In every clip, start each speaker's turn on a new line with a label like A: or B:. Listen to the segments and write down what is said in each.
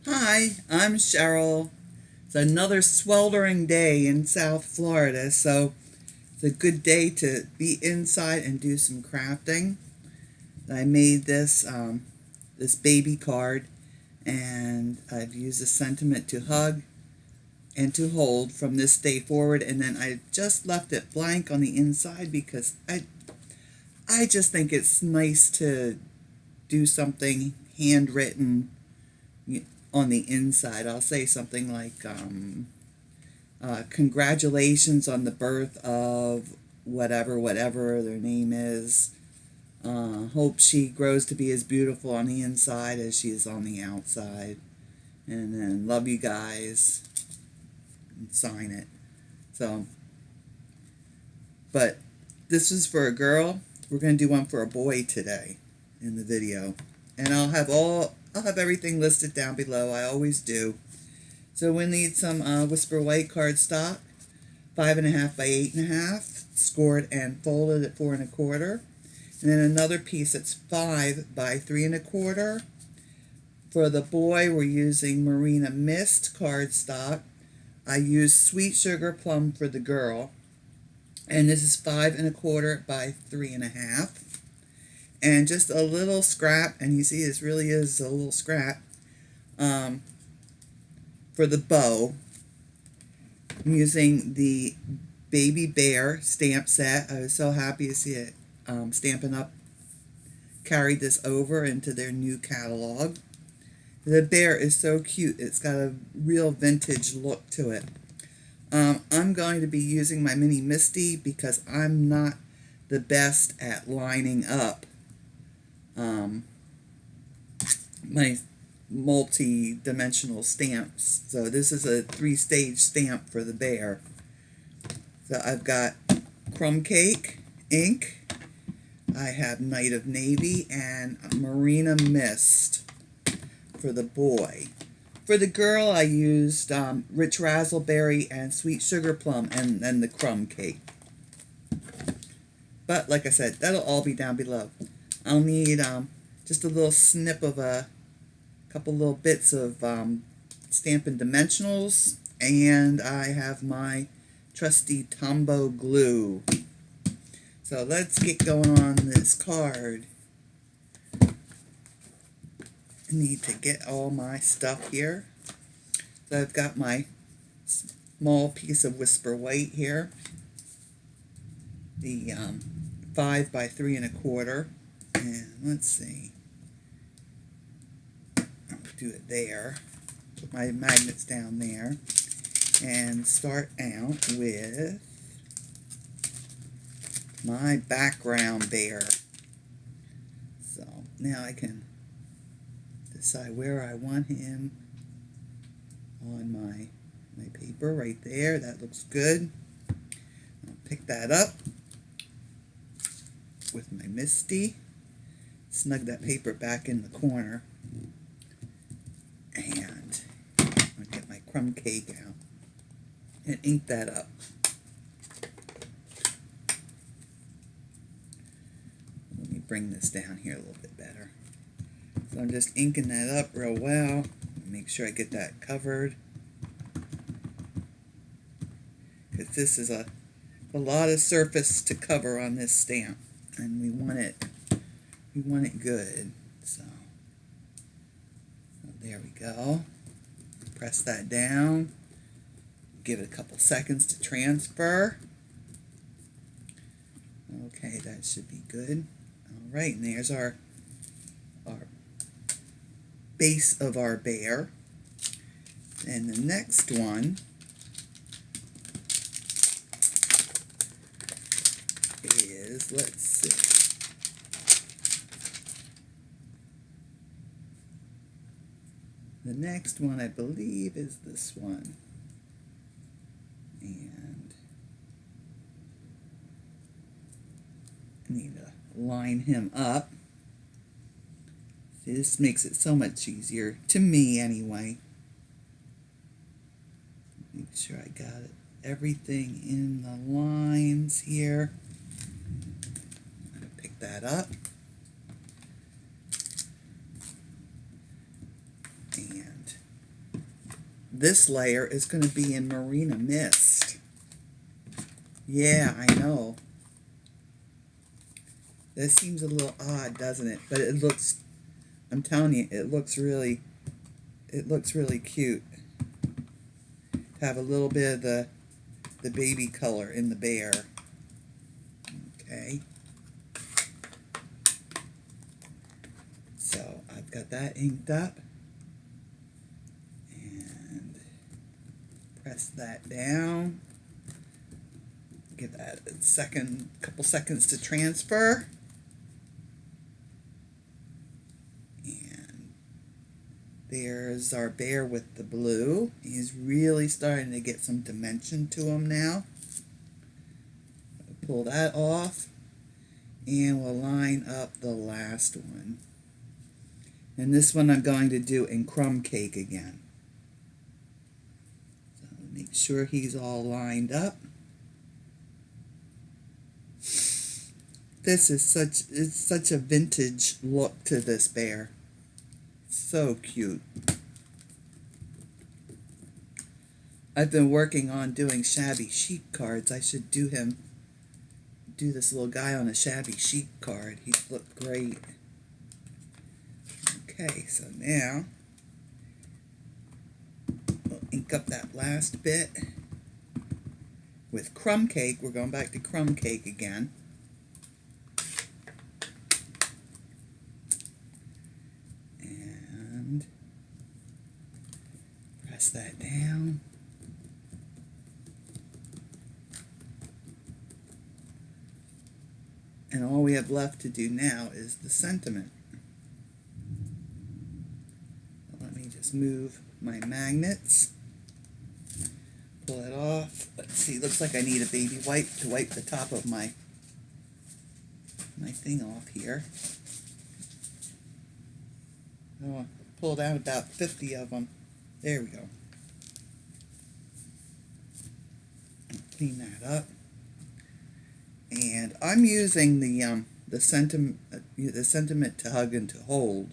A: Hi, I'm Cheryl. It's another sweltering day in South Florida, so it's a good day to be inside and do some crafting. I made this baby card, and I've used a sentiment to hug and to hold from this day forward, and then I just left it blank on the inside because I just think it's nice to do something handwritten on the inside. I'll say something like, congratulations on the birth of whatever their name is. Hope she grows to be as beautiful on the inside as she is on the outside. And then love you guys. And sign it. So, but this is for a girl. We're going to do one for a boy today in the video. And I'll have everything listed down below. I always do. So we need some Whisper White cardstock, 5.5 by 8.5, scored and folded at 4 1/4. And then another piece that's 5 by 3 1/4. For the boy, we're using Marina Mist cardstock. I use Sweet Sugarplum for the girl. And this is 5 1/4 by 3 1/2. And just a little scrap, and you see this really is a little scrap, for the bow. I'm using the Baby Bear stamp set. I was so happy to see it. Stampin' Up carried this over into their new catalog. The bear is so cute. It's got a real vintage look to it. I'm going to be using my mini Misty because I'm not the best at lining up my multi-dimensional stamps. So this is a 3-stage stamp for the bear. So I've got Crumb Cake ink. I have Night of Navy and Marina Mist for the boy. For the girl, I used Rich Razzleberry and Sweet Sugarplum and then the Crumb Cake. But like I said, that'll all be down below. I'll need just a little snip of a couple little bits of Stampin Dimensionals, and I have my trusty Tombow glue. So let's get going on this card. I need to get all my stuff here. So I've got my small piece of Whisper White here, the 5 by 3 1/4, and let's see, I'll do it there, put my magnets down there, and start out with my background bear. So now I can decide where I want him on my paper right there. That looks good. I'll pick that up with my Misty, snug that paper back in the corner, and I'll get my Crumb Cake out and ink that up. Let me bring this down here a little bit better. So I'm just inking that up real well. Make sure I get that covered, because this is a lot of surface to cover on this stamp, and we want it good. So there we go. Press that down. Give it a couple seconds to transfer. Okay, that should be good. All right, and there's our base of our bear. And the next one is, let's see, the next one I believe is this one, and I need to line him up. See, this makes it so much easier, to me anyway. Make sure I got it, everything in the lines here. I'm going to pick that up. And this layer is going to be in Marina Mist. Yeah, I know. That seems a little odd, doesn't it? But it looks, I'm telling you, it looks really cute. To have a little bit of the baby color in the bear. Okay. So I've got that inked up. And press that down. Give that a couple seconds to transfer. And there's our bear with the blue. He's really starting to get some dimension to him now. Pull that off, and we'll line up the last one. And this one I'm going to do in Crumb Cake again. So make sure he's all lined up. This is such a vintage look to this bear. So cute. I've been working on doing shabby chic cards. I should do this little guy on a shabby chic card. He'd look great. Okay, so now we'll ink up that last bit with Crumb Cake. We're going back to Crumb Cake again. And press that down. And all we have left to do now is the sentiment. Let me just move my magnets. Pull it off. Let's see, looks like I need a baby wipe to wipe the top of my thing off here. Oh, pulled out about 50 of them. There we go. Clean that up. And I'm using the sentiment to hug and to hold.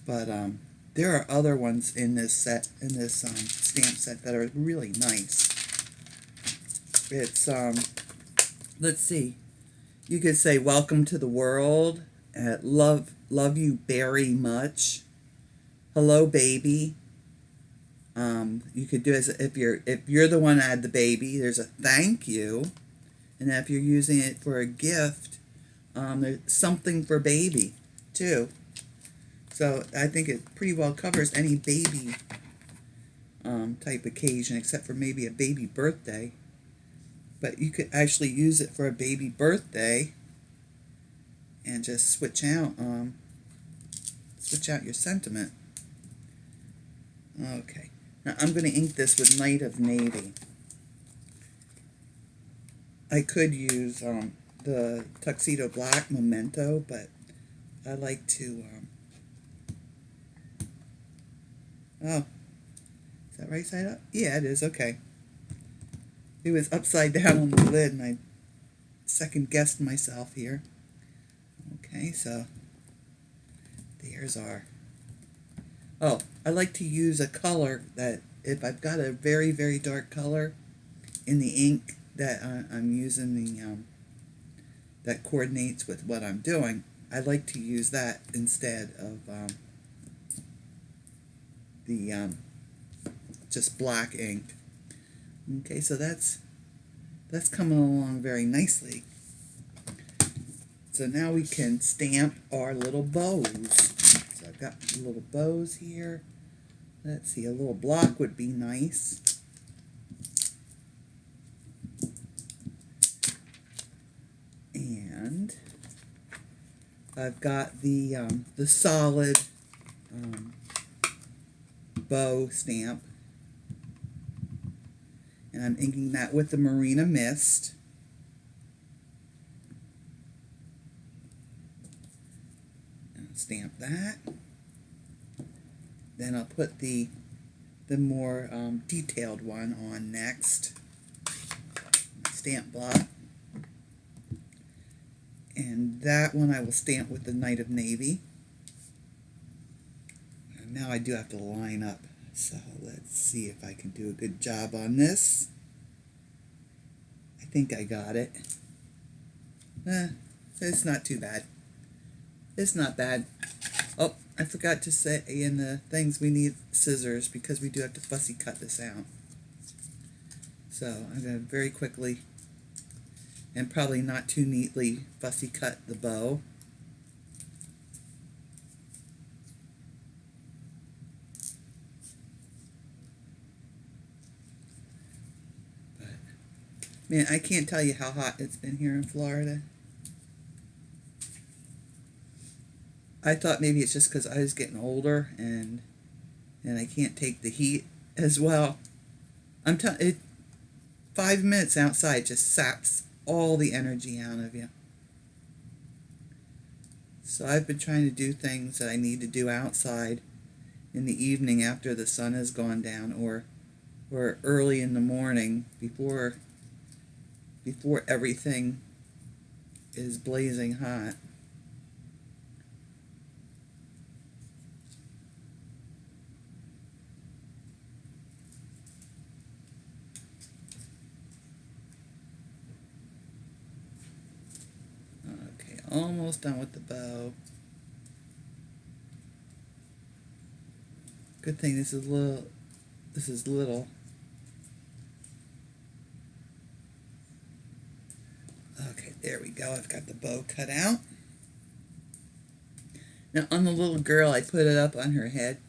A: But there are other ones in this set, stamp set, that are really nice. It's let's see. You could say "Welcome to the world," love you very much. Hello, baby. You could do as if you're the one that had the baby, there's a thank you, and if you're using it for a gift, there's something for baby too. So I think it pretty well covers any baby type occasion, except for maybe a baby birthday. But you could actually use it for a baby birthday and just switch out your sentiment. Okay. Now I'm going to ink this with Night of Navy. I could use the Tuxedo Black Memento, but I like to... oh, is that right side up? Yeah, it is. Okay. It was upside down on the lid, and I second-guessed myself here. Okay, so there's our... oh, I like to use a color that, if I've got a very, very dark color in the ink that I'm using, that coordinates with what I'm doing, I like to use that instead of the just black ink. Okay, so that's coming along very nicely. So now we can stamp our little bows. So I've got little bows here. Let's see, a little block would be nice. And I've got the solid bow stamp. And I'm inking that with the Marina Mist. Stamp that. Then I'll put the more detailed one on next. Stamp block. And that one I will stamp with the Night of Navy. And now I do have to line up. So let's see if I can do a good job on this. I think I got it. It's not too bad. It's not bad. Oh, I forgot to say in the things we need scissors because we do have to fussy cut this out. So I'm going to very quickly and probably not too neatly fussy cut the bow. But man, I can't tell you how hot it's been here in Florida. I thought maybe it's just because I was getting older and I can't take the heat as well. I'm telling it, 5 minutes outside just saps all the energy out of you. So I've been trying to do things that I need to do outside in the evening after the sun has gone down, or early in the morning before everything is blazing hot. Almost done with the bow. Good thing this is little. Okay, there we go. I've got the bow cut out. Now on the little girl, I put it up on her head.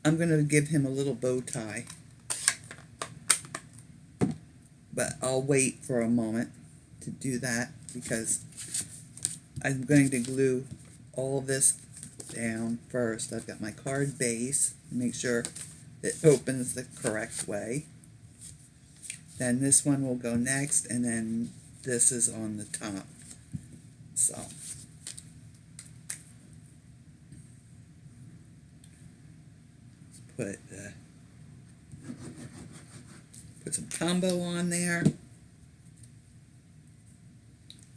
A: I'm going to give him a little bow tie. But I'll wait for a moment to do that because I'm going to glue all of this down first. I've got my card base. Make sure it opens the correct way. Then this one will go next, and then this is on the top. So let's put some Tombow on there.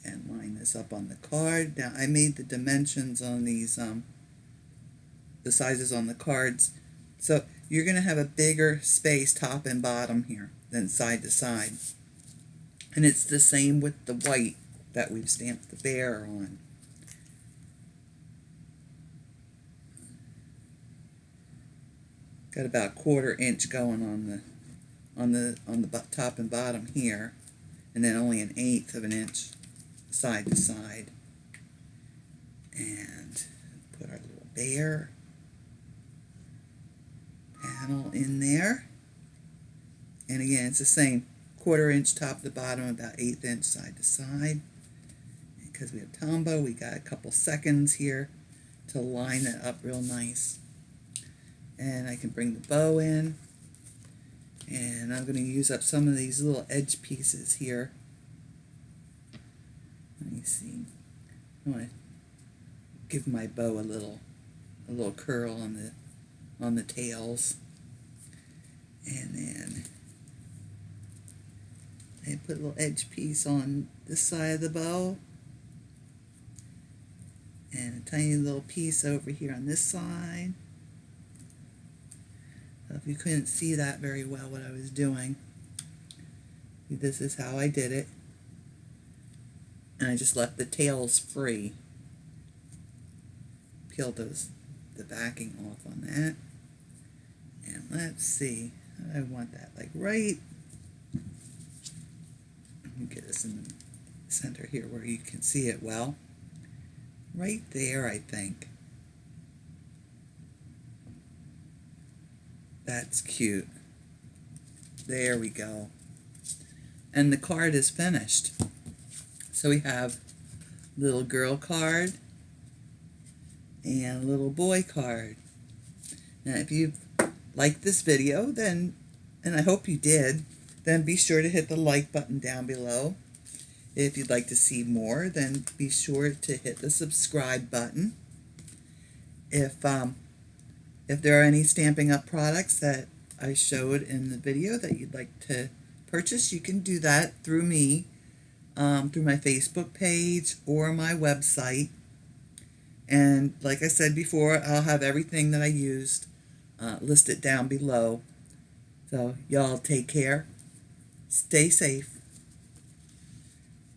A: And line this up on the card. Now I made the dimensions on these, the sizes on the cards. So you're going to have a bigger space top and bottom here than side to side. And it's the same with the white that we've stamped the bear on. Got about a 1/4 inch going on the top and bottom here, and then only 1/8 of an inch side to side. And put our little bear panel in there. And again, it's the same 1/4 inch top to bottom, about 1/8 inch side to side. Because we have Tombow, we got a couple seconds here to line it up real nice. And I can bring the bow in. And I'm going to use up some of these little edge pieces here. Let me see. I want to give my bow a little curl on the tails, and then I put a little edge piece on this side of the bow, and a tiny little piece over here on this side. If you couldn't see that very well, what I was doing, this is how I did it. And I just left the tails free. Peeled the backing off on that. And let's see. I want that like right. Let me get this in the center here where you can see it well. Right there, I think. That's cute. There we go. And the card is finished. So we have little girl card and little boy card. Now if you liked this video, then, and I hope you did, then be sure to hit the like button down below. If you'd like to see more, then be sure to hit the subscribe button. If there are any Stampin' Up products that I showed in the video that you'd like to purchase, you can do that through me. through my Facebook page or my website. And like I said before, I'll have everything that I used listed down below. So y'all take care, stay safe,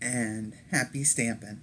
A: and happy stamping.